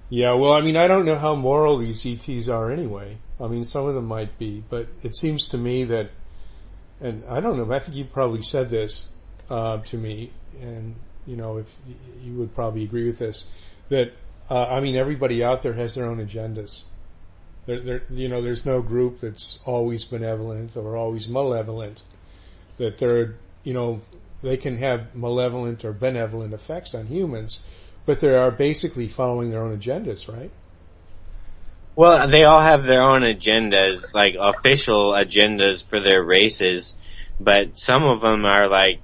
Yeah, well, I mean, I don't know how moral these ETs are anyway. I mean, some of them might be, but it seems to me that, and I don't know, I think you probably said this to me, and if you would probably agree with this, that I mean, everybody out there has their own agendas. There's no group that's always benevolent or always malevolent. That they can have malevolent or benevolent effects on humans, but they are basically following their own agendas, right? Well, they all have their own agendas, like official agendas for their races, but some of them are like,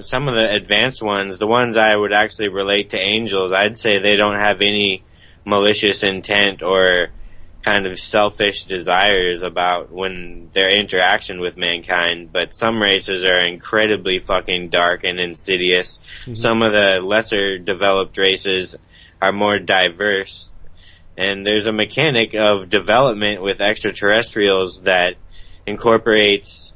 some of the advanced ones, the ones I would actually relate to angels, I'd say they don't have any malicious intent or kind of selfish desires about when their interaction with mankind, but some races are incredibly fucking dark and insidious. Mm-hmm. Some of the lesser developed races are more diverse, and there's a mechanic of development with extraterrestrials that incorporates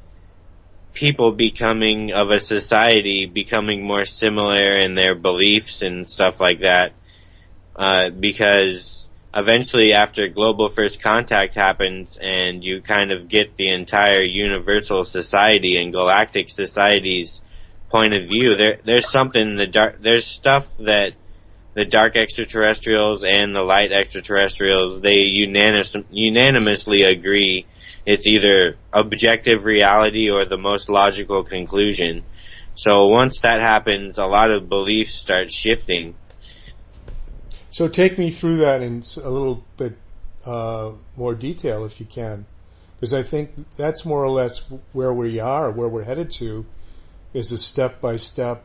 people becoming of a society, becoming more similar in their beliefs and stuff like that, because eventually after global first contact happens and you kind of get the entire universal society and galactic society's point of view, there's something there's stuff that the dark extraterrestrials and the light extraterrestrials, they unanimously agree it's either objective reality or the most logical conclusion. So once that happens, a lot of beliefs start shifting. So take me through that in a little bit more detail, if you can, because I think that's more or less where we are, where we're headed to, is a step-by-step,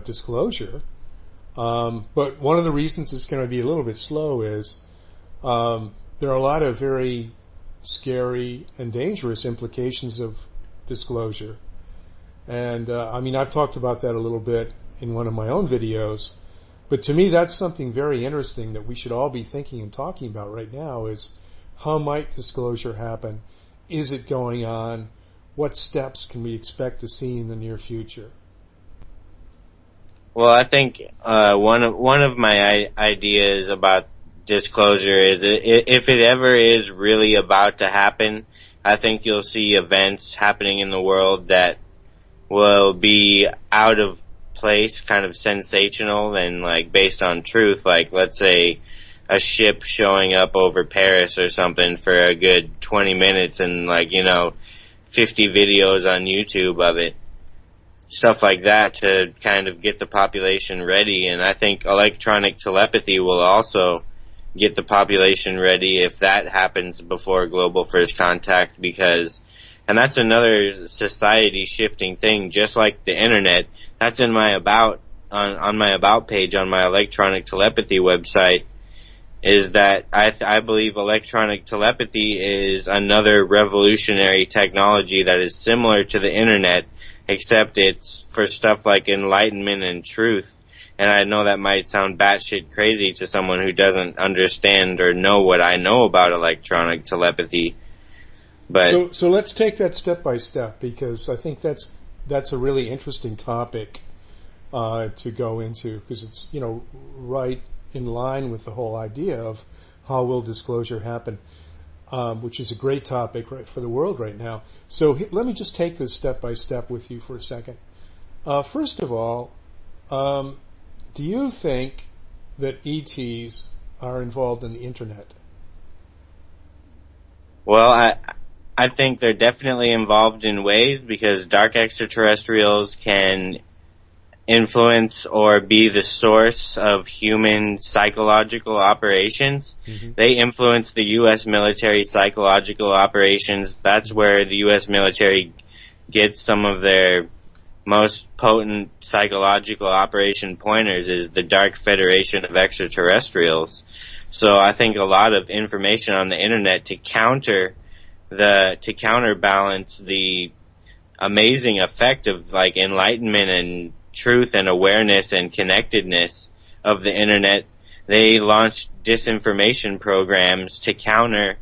disclosure. But one of the reasons it's going to be a little bit slow is there are a lot of very scary and dangerous implications of disclosure. And I've talked about that a little bit in one of my own videos. But to me, that's something very interesting that we should all be thinking and talking about right now is how might disclosure happen? Is it going on? What steps can we expect to see in the near future? Well, I think one of my ideas about disclosure is if it ever is really about to happen, I think you'll see events happening in the world that will be out of place, kind of sensational and like based on truth, like let's say a ship showing up over Paris or something for a good 20 minutes and 50 videos on YouTube of it, stuff like that to kind of get the population ready. And I think electronic telepathy will also get the population ready if that happens before global first contact, and that's another society shifting thing, just like the internet. That's in my on my about page on my electronic telepathy website, is that I believe electronic telepathy is another revolutionary technology that is similar to the internet, except it's for stuff like enlightenment and truth. And I know that might sound batshit crazy to someone who doesn't understand or know what I know about electronic telepathy. But so let's take that step by step, because I think that's a really interesting topic to go into, because it's right in line with the whole idea of how will disclosure happen, which is a great topic right for the world right now. So let me just take this step by step with you for a second. First of all, do you think that ETs are involved in the internet? Well, I think they're definitely involved in ways, because dark extraterrestrials can influence or be the source of human psychological operations. Mm-hmm. They influence the U.S. military psychological operations. That's where the U.S. military gets some of their most potent psychological operation pointers, is the Dark Federation of Extraterrestrials. So I think a lot of information on the internet to counterbalance the amazing effect of enlightenment and truth and awareness and connectedness of the internet, they launched disinformation programs to counter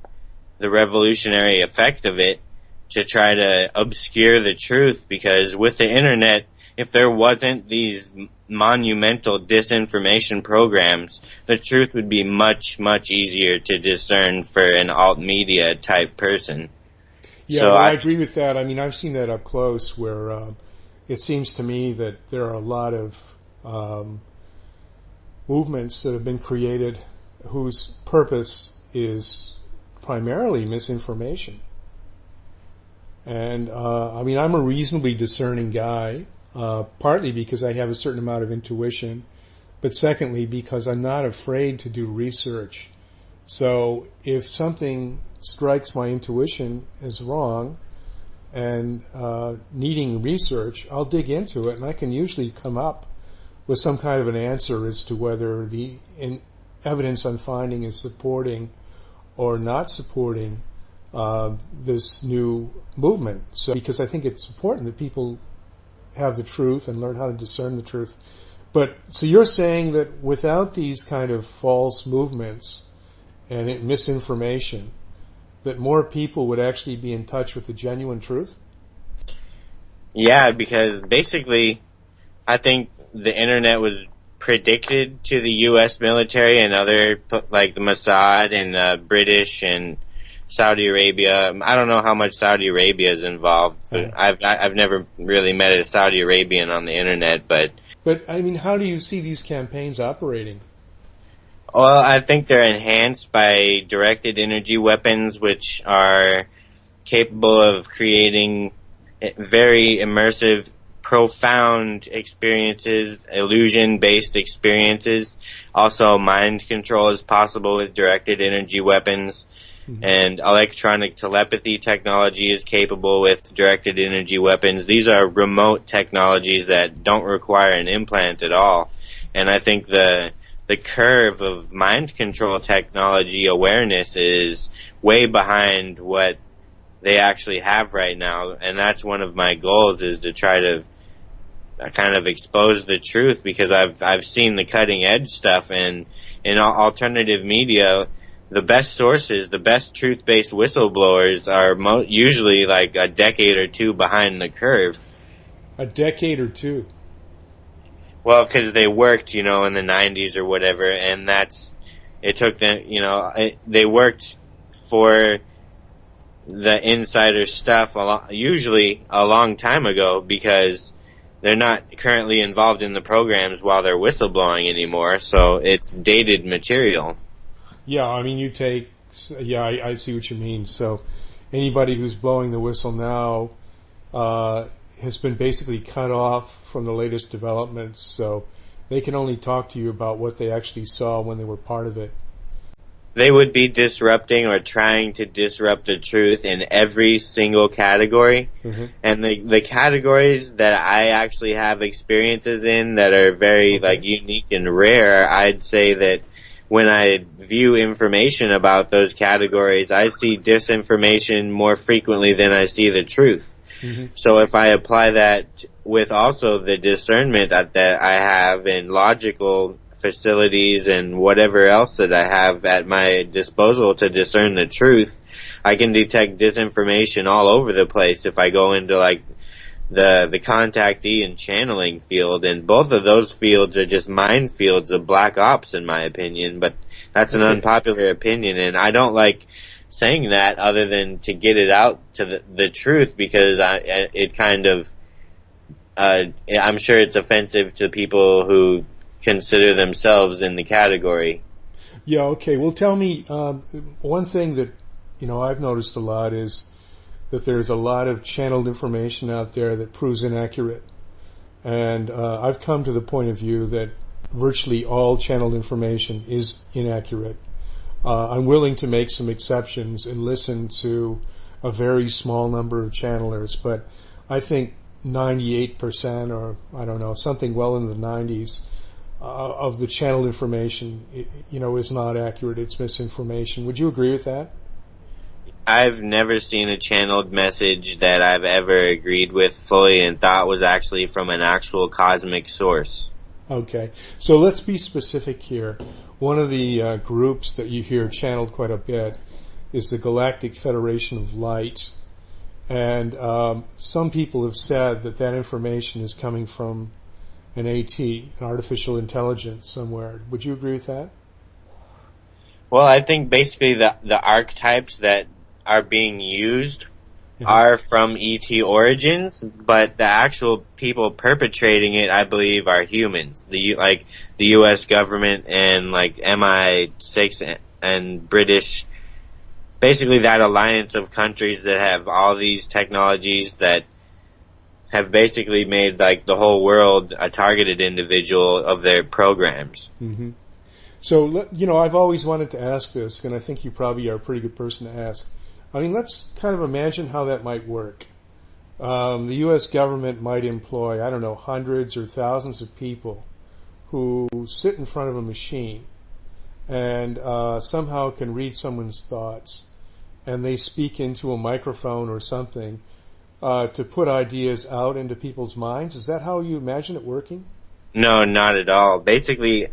the revolutionary effect of it, to try to obscure the truth, because with the internet, if there wasn't these monumental disinformation programs, the truth would be much, much easier to discern for an alt media type person. Yeah, So well, I agree with that. I mean, I've seen that up close where it seems to me that there are a lot of movements that have been created whose purpose is primarily misinformation. And I mean, I'm a reasonably discerning guy, partly because I have a certain amount of intuition, but secondly because I'm not afraid to do research. So if something strikes my intuition as wrong and needing research, I'll dig into it, and I can usually come up with some kind of an answer as to whether the evidence I'm finding is supporting or not supporting this new movement. So, because I think it's important that people have the truth and learn how to discern the truth. But so you're saying that without these kind of false movements and misinformation, that more people would actually be in touch with the genuine truth? yeah, because basically, I think the internet was predicted to the U.S. military and other, like the Mossad and British and Saudi Arabia. I don't know how much Saudi Arabia is involved, but I've never really met a Saudi Arabian on the internet. But I mean, how do you see these campaigns operating? well, I think they're enhanced by directed energy weapons, which are capable of creating very immersive, profound experiences, illusion-based experiences. Also, mind control is possible with directed energy weapons. Mm-hmm. And electronic telepathy technology is capable with directed energy weapons. These are remote technologies that don't require an implant at all. And I think the curve of mind control technology awareness is way behind what they actually have right now. And that's one of my goals, is to try to kind of expose the truth, because I've seen the cutting edge stuff, and in alternative media, the best sources, the best truth-based whistleblowers are usually like a decade or two behind the curve. A decade or two? Well, because they worked, in the 90s or whatever, and it took them, they worked for the insider stuff usually a long time ago, because they're not currently involved in the programs while they're whistleblowing anymore, so it's dated material. Yeah, I mean, I see what you mean. So anybody who's blowing the whistle now has been basically cut off from the latest developments, so they can only talk to you about what they actually saw when they were part of it. They would be disrupting or trying to disrupt the truth in every single category. Mm-hmm. And the categories that I actually have experiences in that are very unique and rare, I'd say that when I view information about those categories, I see disinformation more frequently than I see the truth. Mm-hmm. So if I apply that with also the discernment that I have in logical facilities and whatever else that I have at my disposal to discern the truth, I can detect disinformation all over the place if I go into the contactee and channeling field, and both of those fields are just minefields of black ops, in my opinion. But that's an unpopular opinion, and I don't like saying that other than to get it out to the truth, because it kind of I'm sure it's offensive to people who consider themselves in the category. Yeah, okay. Well, tell me, one thing that I've noticed a lot is that there's a lot of channeled information out there that proves inaccurate. And I've come to the point of view that virtually all channeled information is inaccurate. I'm willing to make some exceptions and listen to a very small number of channelers, but I think 98%, or I don't know, something well in the 90s, of the channeled information, is not accurate. It's misinformation. Would you agree with that? I've never seen a channeled message that I've ever agreed with fully and thought was actually from an actual cosmic source. Okay. So let's be specific here. One of the groups that you hear channeled quite a bit is the Galactic Federation of Light. And some people have said that that information is coming from an AT, an artificial intelligence somewhere. Would you agree with that? Well, I think basically the archetypes that are being used are from ET origins, but the actual people perpetrating it, I believe, are humans. The U.S. government and like MI6 and British, basically that alliance of countries that have all these technologies that have basically made like the whole world a targeted individual of their programs. Mm-hmm. So, I've always wanted to ask this, and I think you probably are a pretty good person to ask. I mean, let's kind of imagine how that might work. The U.S. government might employ, I don't know, hundreds or thousands of people who sit in front of a machine and somehow can read someone's thoughts, and they speak into a microphone or something to put ideas out into people's minds. Is that how you imagine it working? No, not at all. Basically,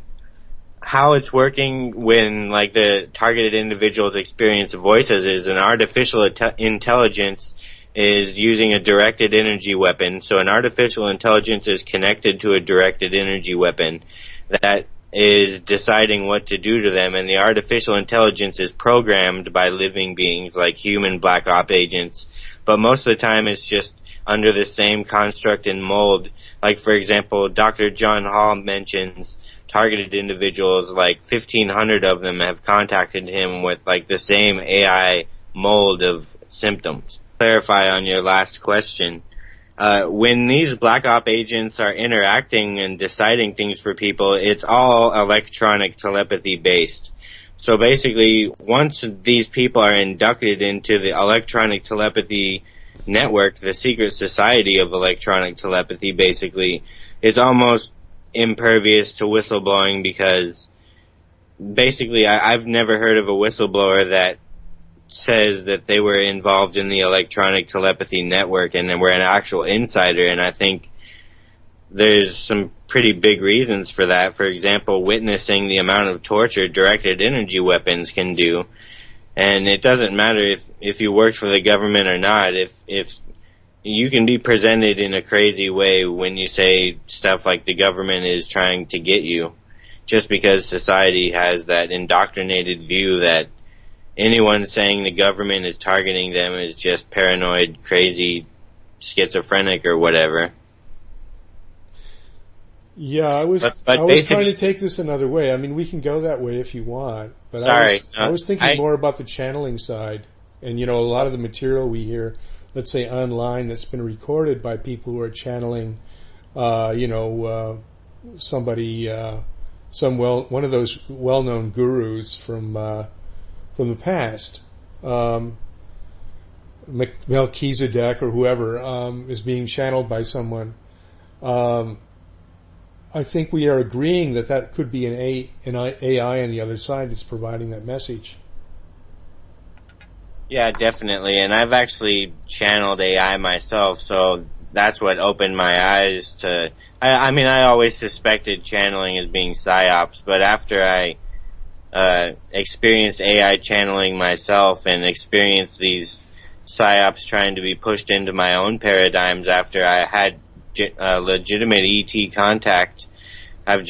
how it's working when like the targeted individual's experience of voices is an artificial intelligence is using a directed energy weapon. So an artificial intelligence is connected to a directed energy weapon that is deciding what to do to them, and the artificial intelligence is programmed by living beings like human black op agents, but most of the time it's just under the same construct and mold. Like, for example, Dr. John Hall mentions targeted individuals, like 1,500 of them have contacted him with like the same AI mold of symptoms. Clarify on your last question. When these black op agents are interacting and deciding things for people, it's all electronic telepathy based. So basically, once these people are inducted into the electronic telepathy network, the secret society of electronic telepathy, basically, it's almost impervious to whistleblowing, because basically I've never heard of a whistleblower that says that they were involved in the electronic telepathy network and were an actual insider, and I think there's some pretty big reasons for that. For example, witnessing the amount of torture directed energy weapons can do. And it doesn't matter if you worked for the government or not, if you can be presented in a crazy way when you say stuff like the government is trying to get you, just because society has that indoctrinated view that anyone saying the government is targeting them is just paranoid, crazy, schizophrenic, or whatever. Yeah, I was trying to take this another way. I mean, we can go that way if you want, but I was thinking more about the channeling side. And, a lot of the material we hear, let's say online, that's been recorded by people who are channeling, somebody, one of those well-known gurus from the past, Melchizedek or whoever, is being channeled by someone. I think we are agreeing that could be an AI on the other side that's providing that message. Yeah, definitely. And I've actually channeled AI myself, so that's what opened my eyes to... I mean, I always suspected channeling as being psyops, but after I experienced AI channeling myself and experienced these psyops trying to be pushed into my own paradigms after I had legitimate ET contact, I've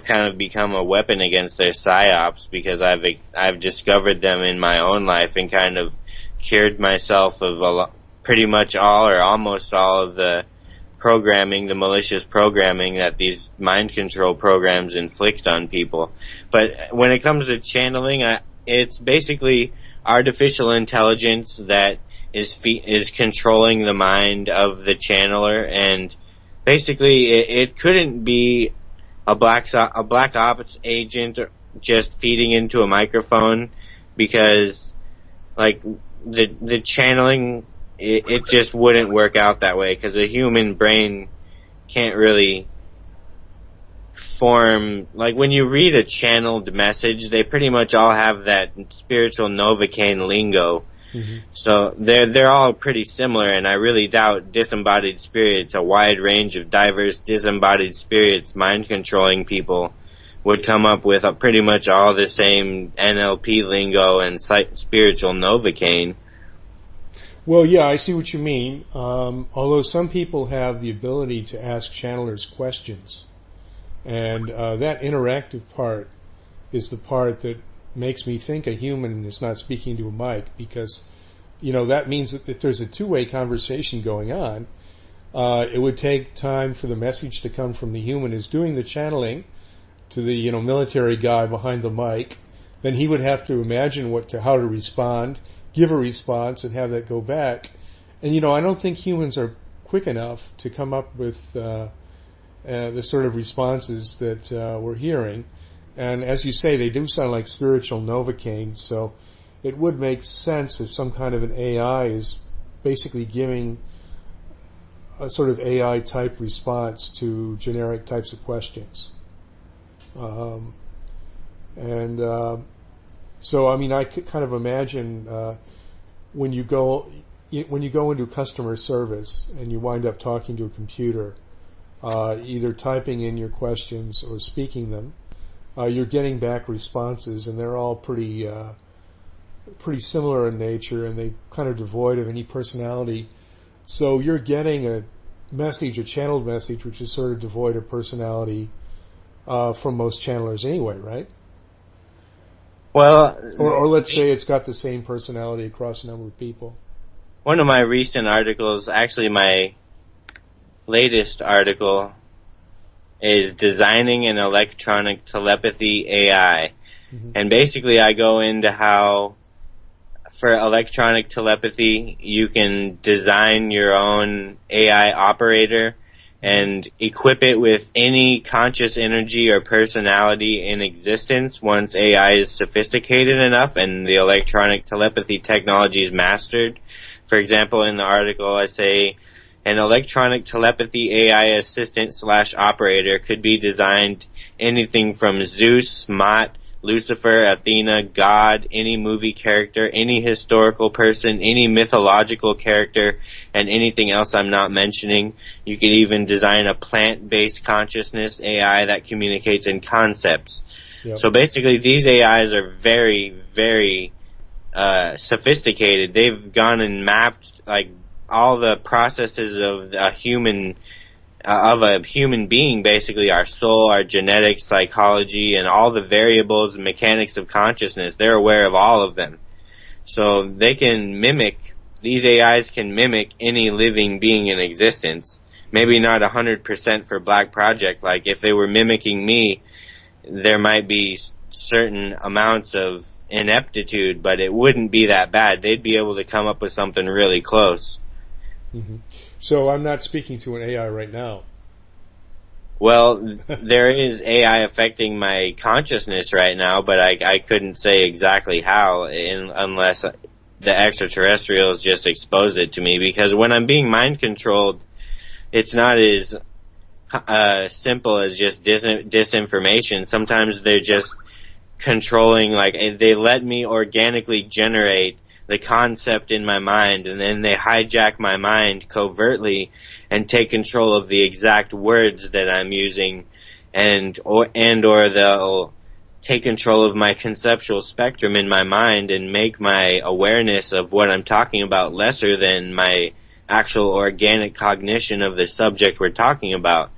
kind of become a weapon against their psyops, because I've discovered them in my own life and kind of cured myself of pretty much all or almost all of the programming, the malicious programming that these mind control programs inflict on people. But when it comes to channeling, it's basically artificial intelligence that is controlling the mind of the channeler, and basically it couldn't be a black ops agent just feeding into a microphone, because like the channeling, it just wouldn't work out that way, because the human brain can't really form, like when you read a channeled message, they pretty much all have that spiritual Novocaine lingo. Mm-hmm. So they're all pretty similar, and I really doubt disembodied spirits, a wide range of diverse disembodied spirits mind controlling people, would come up with pretty much all the same NLP lingo and spiritual Novocaine. Well, yeah, I see what you mean. Although some people have the ability to ask channelers questions, and that interactive part is the part that makes me think a human is not speaking to a mic, because, that means that if there's a two-way conversation going on, it would take time for the message to come from the human who's doing the channeling to the, military guy behind the mic. Then he would have to imagine how to respond, give a response, and have that go back. And, I don't think humans are quick enough to come up with the sort of responses that we're hearing. And as you say, they do sound like spiritual novocaines, so it would make sense if some kind of an AI is basically giving a sort of AI-type response to generic types of questions. So, I could kind of imagine when you go into customer service and you wind up talking to a computer, either typing in your questions or speaking them, you're getting back responses, and they're all pretty similar in nature, and they kind of devoid of any personality. So you're getting a channeled message, which is sort of devoid of personality from most channelers anyway, right? Well, or let's say it's got the same personality across a number of people. One of my recent articles, actually my latest article, is designing an electronic telepathy AI. Mm-hmm. And basically I go into how for electronic telepathy you can design your own AI operator and equip it with any conscious energy or personality in existence once AI is sophisticated enough and the electronic telepathy technology is mastered. For example, in the article I say an electronic telepathy AI assistant / operator could be designed anything from Zeus, Mot, Lucifer, Athena, God, any movie character, any historical person, any mythological character, and anything else I'm not mentioning. You could even design a plant-based consciousness AI that communicates in concepts. Yep. So basically these AIs are very, very sophisticated. They've gone and mapped all the processes of a human being, basically our soul, our genetics, psychology, and all the variables and mechanics of consciousness. They're aware of all of them. So they can these AIs can mimic any living being in existence. Maybe not 100% for Black Project. Like if they were mimicking me, there might be certain amounts of ineptitude, but it wouldn't be that bad. They'd be able to come up with something really close. Mm-hmm. So I'm not speaking to an AI right now. Well, there is AI affecting my consciousness right now, but I couldn't say exactly how unless the extraterrestrials just expose it to me, because when I'm being mind controlled, it's not as simple as just disinformation. Sometimes they're just controlling, they let me organically generate the concept in my mind, and then they hijack my mind covertly and take control of the exact words that I'm using, or they'll take control of my conceptual spectrum in my mind and make my awareness of what I'm talking about lesser than my actual organic cognition of the subject we're talking about.